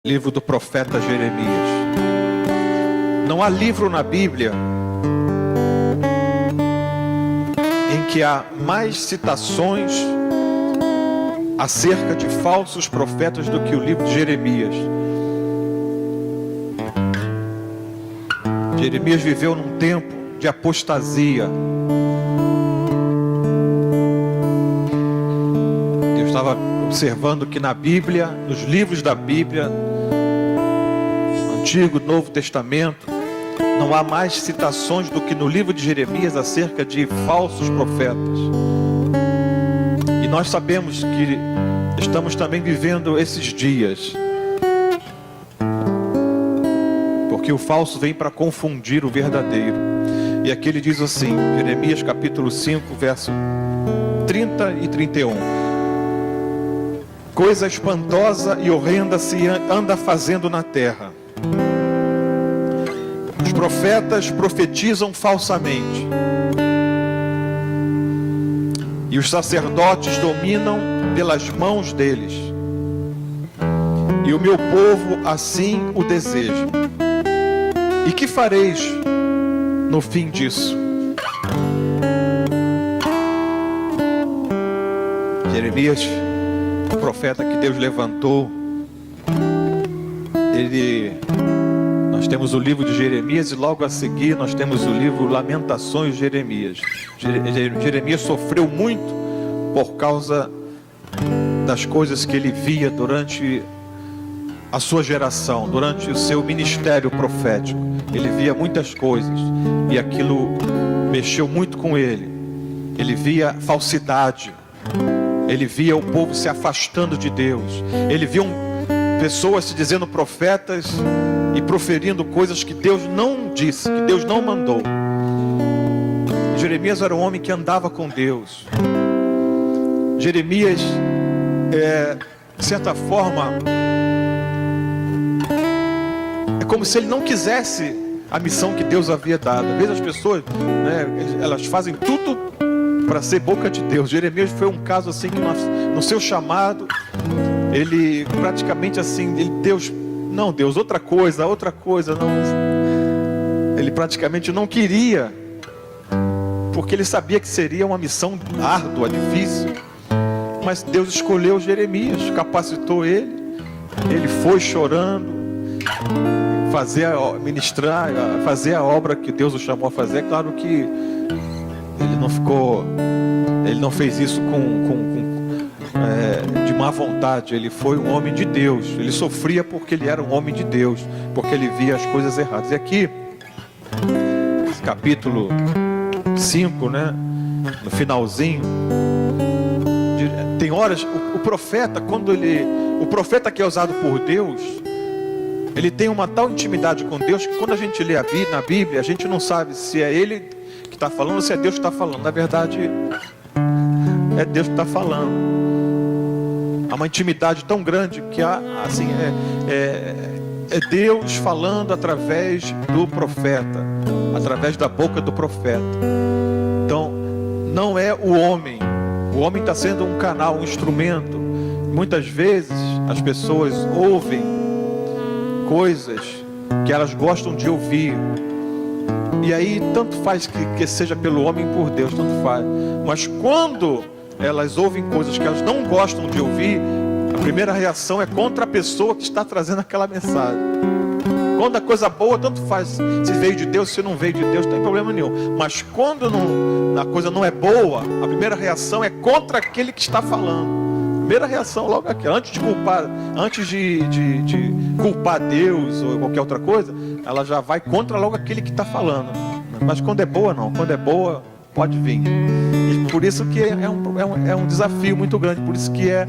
Livro do profeta Jeremias. Não há livro na Bíblia em que há mais citações acerca de falsos profetas do que o livro de Jeremias. Jeremias viveu num tempo de apostasia. Eu estava observando que na Bíblia, nos livros da Bíblia, Antigo e Novo Testamento, não há mais citações do que no livro de Jeremias acerca de falsos profetas. E nós sabemos que estamos também vivendo esses dias, porque o falso vem para confundir o verdadeiro. E aqui ele diz assim, Jeremias capítulo 5, verso 30 e 31. Coisa espantosa e horrenda se anda fazendo na terra. Os profetas profetizam falsamente, e os sacerdotes dominam pelas mãos deles, e o meu povo assim o deseja. E que fareis no fim disso? Jeremias, o profeta que Deus levantou, nós temos o livro de Jeremias e logo a seguir nós temos o livro Lamentações de Jeremias. Jeremias sofreu muito por causa das coisas que ele via durante a sua geração, durante o seu ministério profético. Ele via muitas coisas e aquilo mexeu muito com ele. Ele via falsidade, ele via o povo se afastando de Deus, ele via pessoas se dizendo profetas e proferindo coisas que Deus não disse, que Deus não mandou. Jeremias era um homem que andava com Deus. Jeremias, de certa forma, é como se ele não quisesse a missão que Deus havia dado. Às vezes as pessoas, elas fazem tudo para ser boca de Deus. Jeremias foi um caso assim que no seu chamado, ele praticamente assim, Deus, outra coisa, não. Ele praticamente não queria, porque ele sabia que seria uma missão árdua, difícil. Mas Deus escolheu Jeremias, capacitou ele foi chorando, ministrar, fazer a obra que Deus o chamou a fazer. É claro que ele não fez isso de má vontade. Ele foi um homem de Deus. Ele sofria porque ele era um homem de Deus, porque ele via as coisas erradas. E aqui, esse capítulo 5, no finalzinho, tem horas, o profeta, o profeta que é usado por Deus, ele tem uma tal intimidade com Deus que quando a gente lê na Bíblia, a gente não sabe se é ele que está falando ou se é Deus que está falando. Na verdade, é Deus que está falando. Há uma intimidade tão grande que há, assim, é Deus falando através do profeta, através da boca do profeta. Então, não é o homem. O homem está sendo um canal, um instrumento. Muitas vezes as pessoas ouvem coisas que elas gostam de ouvir. E aí tanto faz que seja pelo homem ou por Deus, tanto faz. Mas quando elas ouvem coisas que elas não gostam de ouvir, a primeira reação é contra a pessoa que está trazendo aquela mensagem. Quando a coisa boa, tanto faz se veio de Deus, se não veio de Deus, não tem problema nenhum. Mas quando a coisa não é boa, a primeira reação é contra aquele que está falando. Primeira reação logo aqui, antes de culpar Deus ou qualquer outra coisa, ela já vai contra logo aquele que está falando. Mas quando é boa, não. Quando é boa, pode vir. E por isso que é um desafio muito grande. Por isso que é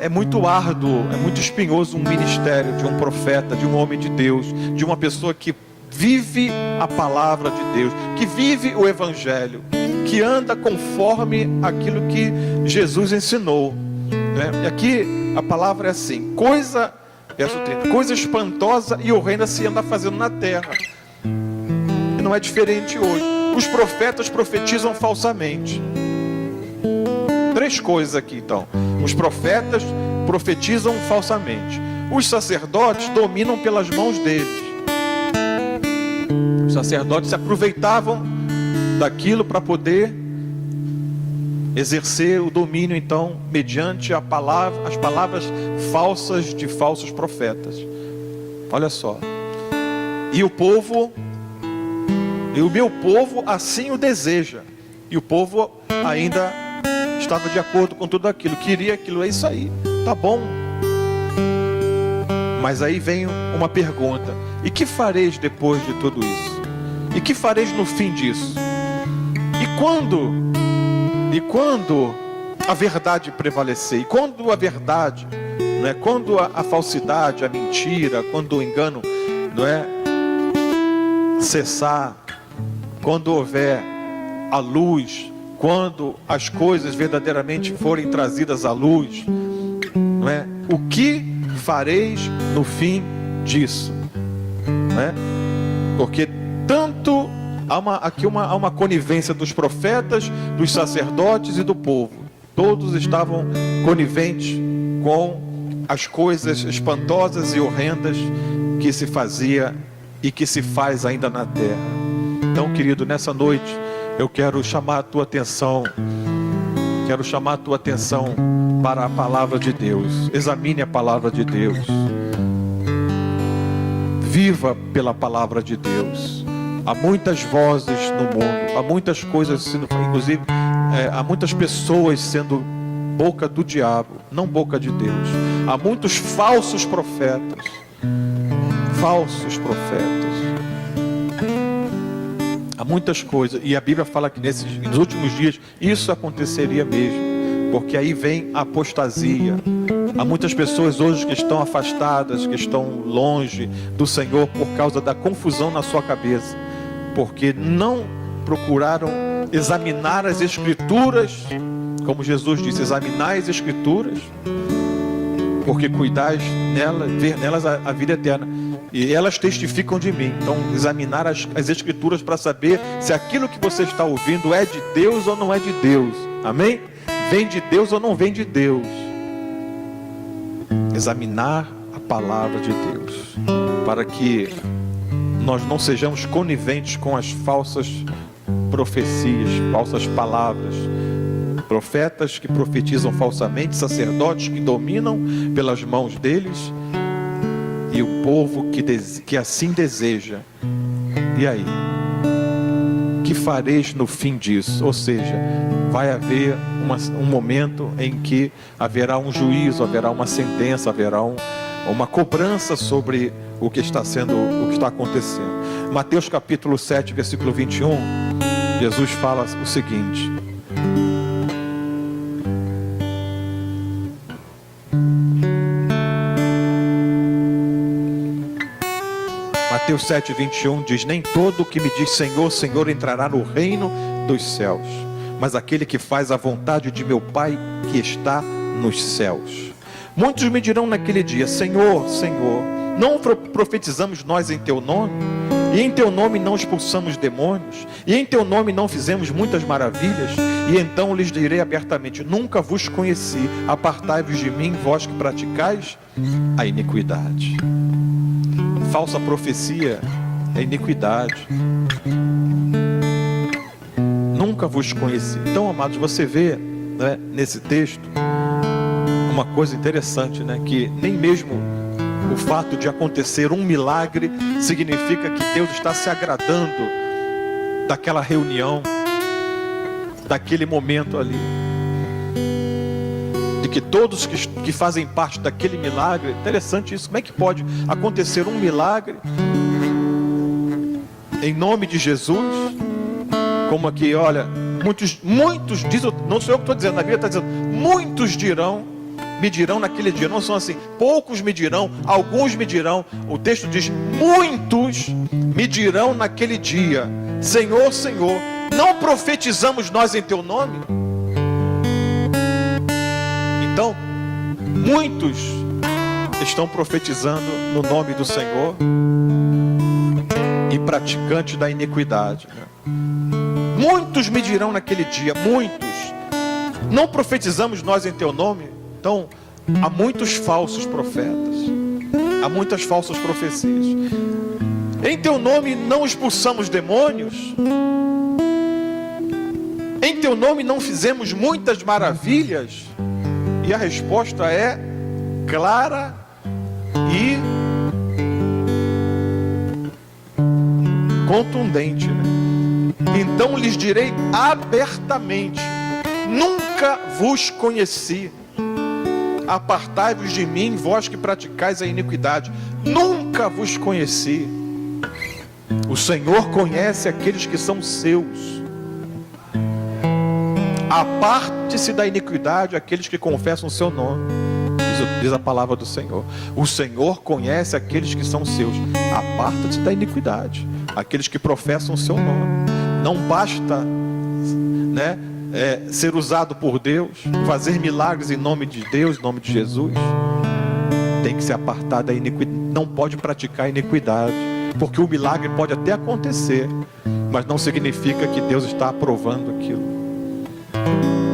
muito árduo, é muito espinhoso um ministério de um profeta, de um homem de Deus, de uma pessoa que vive a palavra de Deus, que vive o Evangelho, que anda conforme aquilo que Jesus ensinou. E aqui a palavra é assim: verso 30, coisa espantosa e horrenda se anda fazendo na terra. E não é diferente hoje. Os profetas profetizam falsamente. Três coisas aqui então. Os profetas profetizam falsamente. os sacerdotes dominam pelas mãos deles. Os sacerdotes se aproveitavam daquilo para poder exercer o domínio, então, mediante as palavras falsas de falsos profetas. Olha só. E o meu povo assim o deseja. E o povo ainda estava de acordo com tudo aquilo, queria aquilo, é isso aí, tá bom. Mas aí vem uma pergunta: e que fareis depois de tudo isso? E que fareis no fim disso? E quando a verdade prevalecer? E quando a verdade, não é? Quando a falsidade, a mentira, quando o engano, não é, cessar, quando houver a luz, quando as coisas verdadeiramente forem trazidas à luz, não é? O que fareis no fim disso? Não é? Porque tanto há uma conivência dos profetas, dos sacerdotes e do povo. Todos estavam coniventes com as coisas espantosas e horrendas que se fazia e que se faz ainda na terra. Então, querido, nessa noite eu quero chamar a tua atenção. Quero chamar a tua atenção para a palavra de Deus. Examine a palavra de Deus. Viva pela palavra de Deus. Há muitas vozes no mundo, há muitas coisas sendo, inclusive, há muitas pessoas sendo boca do diabo, não boca de Deus. Há muitos falsos profetas. Falsos profetas. Há muitas coisas, e a Bíblia fala que nos últimos dias isso aconteceria mesmo, porque aí vem a apostasia. Há muitas pessoas hoje que estão afastadas, que estão longe do Senhor por causa da confusão na sua cabeça, porque não procuraram examinar as Escrituras, como Jesus disse: examinai as Escrituras, porque cuidais nelas, ver nelas a vida eterna. E elas testificam de mim. Então, examinar as Escrituras para saber se aquilo que você está ouvindo é de Deus ou não é de Deus. Amém? Vem de Deus ou não vem de Deus. Examinar a palavra de Deus, para que nós não sejamos coniventes com as falsas profecias, falsas palavras. Profetas que profetizam falsamente, sacerdotes que dominam pelas mãos deles, e o povo que assim deseja. E aí? Que fareis no fim disso? Ou seja, vai haver um momento em que haverá um juízo, haverá uma sentença, haverá uma cobrança sobre o que está acontecendo. Mateus capítulo 7, versículo 21, Jesus fala o seguinte: Mateus 7, 21 diz: nem todo o que me diz Senhor, Senhor entrará no reino dos céus, mas aquele que faz a vontade de meu Pai que está nos céus. Muitos me dirão naquele dia: Senhor, Senhor, não profetizamos nós em teu nome? E em teu nome não expulsamos demônios? E em teu nome não fizemos muitas maravilhas? E então lhes direi abertamente: nunca vos conheci, apartai-vos de mim, vós que praticais a iniquidade. Falsa profecia é iniquidade. Nunca vos conheci. Então, amados, você vê, né, nesse texto uma coisa interessante, né, que nem mesmo o fato de acontecer um milagre significa que Deus está se agradando daquela reunião, daquele momento ali. De que todos que fazem parte daquele milagre, interessante isso, como é que pode acontecer um milagre em nome de Jesus, como aqui, olha, muitos dizem, não sou eu que estou dizendo, a Bíblia está dizendo, muitos me dirão naquele dia, não são assim, poucos me dirão, alguns me dirão, o texto diz, muitos me dirão naquele dia: Senhor, Senhor, não profetizamos nós em teu nome? Então, muitos estão profetizando no nome do Senhor e praticantes da iniquidade, né? Muitos me dirão naquele dia, muitos, não profetizamos nós em teu nome? Então, há muitos falsos profetas. Há muitas falsas profecias. Em teu nome não expulsamos demônios. Em teu nome não fizemos muitas maravilhas. E a resposta é clara e contundente, né? Então lhes direi abertamente: nunca vos conheci. Apartai-vos de mim, vós que praticais a iniquidade. Nunca vos conheci. O Senhor conhece aqueles que são seus. Aparte-se da iniquidade aqueles que confessam o seu nome. Diz a palavra do Senhor. O Senhor conhece aqueles que são seus. Aparta-se da iniquidade aqueles que professam o seu nome. Não basta, né, ser usado por Deus, fazer milagres em nome de Deus, em nome de Jesus. Tem que se apartar da iniquidade. Não pode praticar iniquidade, porque o milagre pode até acontecer, mas não significa que Deus está aprovando aquilo.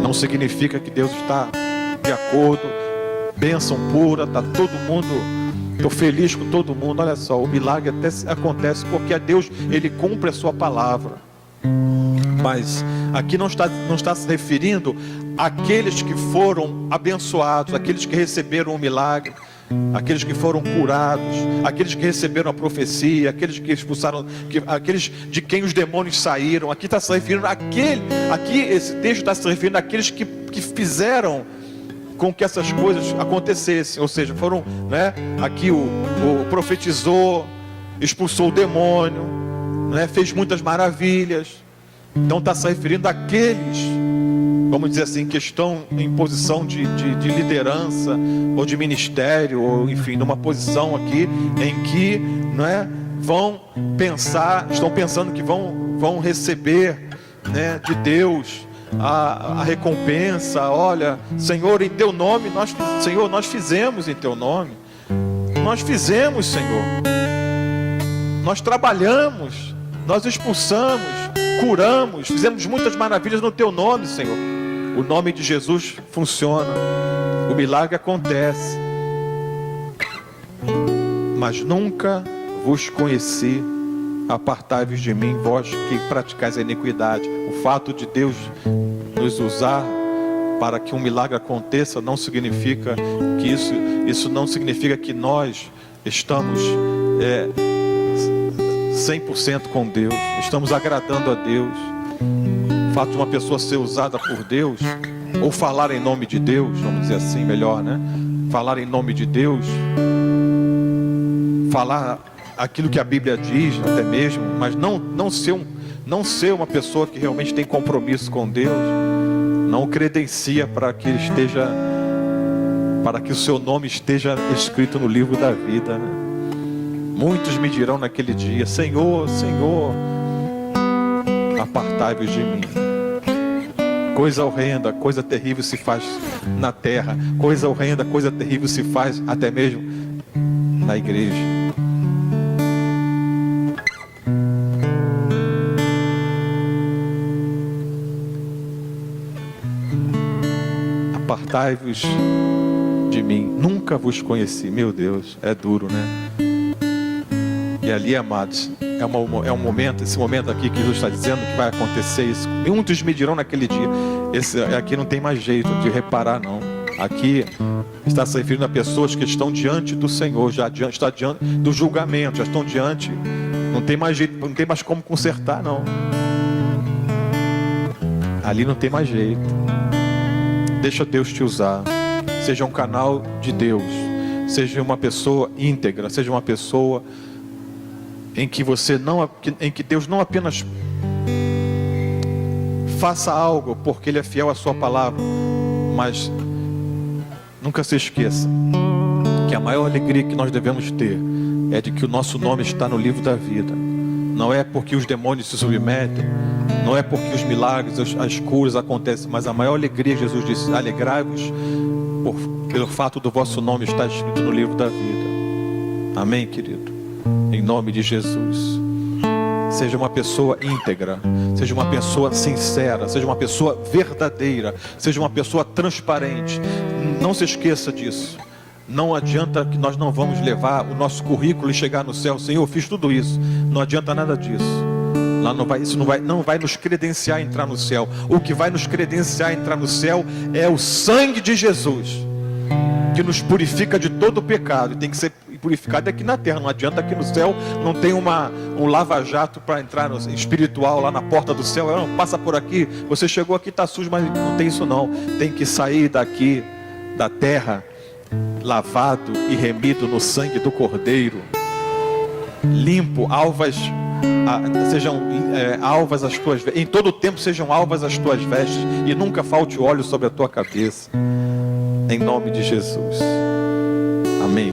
Não significa que Deus está de acordo. Bênção pura, está todo mundo, estou feliz com todo mundo. Olha só, o milagre até acontece porque a Deus, Ele cumpre a sua palavra. Mas aqui não está se referindo àqueles que foram abençoados, àqueles que receberam o milagre, aqueles que foram curados, aqueles que receberam a profecia, aqueles que expulsaram, aqueles de quem os demônios saíram. Aqui está se referindo aqui esse texto está se referindo àqueles que fizeram com que essas coisas acontecessem, ou seja, foram, né, aqui o profetizou, expulsou o demônio, né, fez muitas maravilhas. Então está se referindo àqueles, vamos dizer assim, que estão em posição de liderança, ou de ministério, ou enfim, numa posição aqui, em que, né, estão pensando que vão receber, né, de Deus a recompensa. Olha, Senhor, em teu nome, Senhor, nós fizemos em teu nome. Nós fizemos, Senhor. Nós trabalhamos, nós expulsamos, curamos, fizemos muitas maravilhas no teu nome, Senhor. O nome de Jesus funciona, o milagre acontece. Mas nunca vos conheci. Apartai-vos de mim, vós que praticais a iniquidade. O fato de Deus nos usar para que um milagre aconteça não significa que isso não significa que nós estamos 100% com Deus, estamos agradando a Deus. O fato de uma pessoa ser usada por Deus, ou falar em nome de Deus, vamos dizer assim, melhor, né? Falar em nome de Deus, falar aquilo que a Bíblia diz, até mesmo, mas não ser uma pessoa que realmente tem compromisso com Deus, não credencia para que o seu nome esteja escrito no livro da vida, né? Muitos me dirão naquele dia: Senhor, Senhor, apartai-vos de mim. Coisa horrenda, coisa terrível se faz na terra, coisa horrenda, coisa terrível se faz até mesmo na igreja. Apartai-vos de mim, nunca vos conheci. Meu Deus, é duro, né? E ali, amados, é um momento, esse momento aqui que Jesus está dizendo que vai acontecer isso. Muitos me dirão naquele dia. Aqui não tem mais jeito de reparar, não. Aqui está se referindo a pessoas que estão diante do Senhor, está diante do julgamento, já estão diante. Não tem mais jeito, não tem mais como consertar, não. Ali não tem mais jeito. Deixa Deus te usar. Seja um canal de Deus. Seja uma pessoa íntegra. Seja uma pessoa em que Deus não apenas faça algo porque Ele é fiel à sua palavra, mas nunca se esqueça que a maior alegria que nós devemos ter é de que o nosso nome está no livro da vida. Não é porque os demônios se submetem, não é porque os milagres, as curas acontecem, mas a maior alegria, Jesus disse: alegrai-vos pelo fato do vosso nome estar escrito no livro da vida. Amém, querido? Em nome de Jesus. Seja uma pessoa íntegra, seja uma pessoa sincera, seja uma pessoa verdadeira, seja uma pessoa transparente. Não se esqueça disso. Não adianta que nós não vamos levar o nosso currículo e chegar no céu. Senhor, eu fiz tudo isso. Não adianta nada disso. Lá isso não vai nos credenciar a entrar no céu. O que vai nos credenciar a entrar no céu é o sangue de Jesus, que nos purifica de todo o pecado. E tem que ser purificado aqui na terra. Não adianta aqui no céu, não tem um lava-jato para entrar no espiritual lá na porta do céu. Não, passa por aqui, você chegou aqui, está sujo, mas não tem isso não. Tem que sair daqui da terra lavado e remido no sangue do Cordeiro, limpo, sejam alvas as tuas vestes, em todo o tempo sejam alvas as tuas vestes, e nunca falte óleo sobre a tua cabeça, em nome de Jesus, amém.